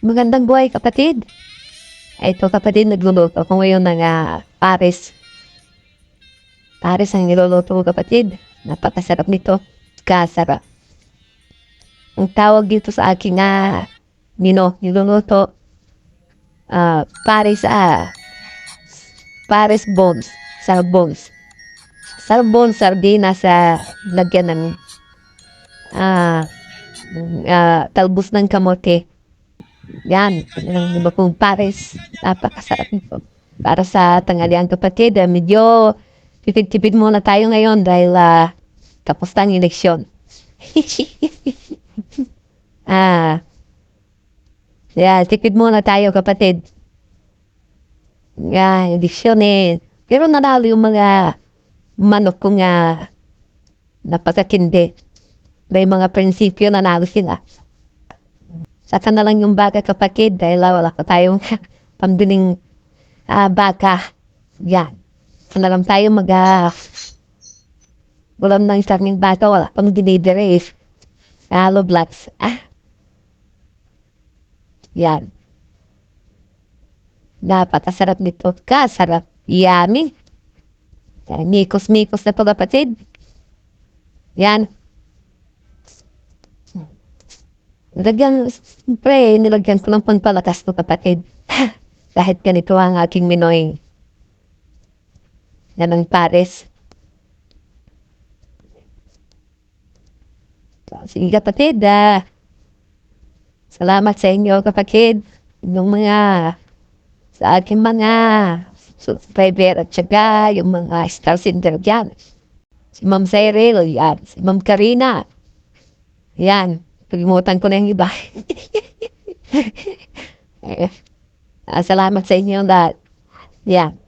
Magandang buhay, kapatid. Ito, kapatid, nagluluto ako ngayon ng pares. Pares ang niluluto ko, kapatid. Napakasarap nito. Kasarap. Ang tawag dito sa aking niluluto, pares, pares bones. Sarbones. Sarbones, sardinas, lagyan ng talbos ng kamote. Yan, iba pong pares. Napakasarap nito. Para sa tanghalian, kapatid, medyo tipid-tipid muna tayo ngayon dahil tapos na ang eleksyon. Tipid muna tayo, kapatid. Eleksyon Pero nanalo yung mga manok kong napakatindi. May mga prinsipyo nanalo sila. Saka na lang yung baka, kapatid, dahil wala pa tayong pambiling baka. Yan. Saka na lang tayo ulam ng isang baka, wala pang delivery. Hello, blacks. Yan. Napakasarap nito. Kasarap. Yummy. Mikos-mikos na to, kapatid. Yan. Nilagyan ko ng pampalakas to, kapatid. Kahit ganito ang aking minoy. Yan ang pares. Sige, kapatid. Salamat sa inyo, kapatid. Yung sa aking mga subscriber at saka yung mga star center dyan. Si Ma'am Cyril, yan. Si Ma'am Karina. Yan. Kalimutan ko na yung iba. Salamat sa inyo lahat. Yan.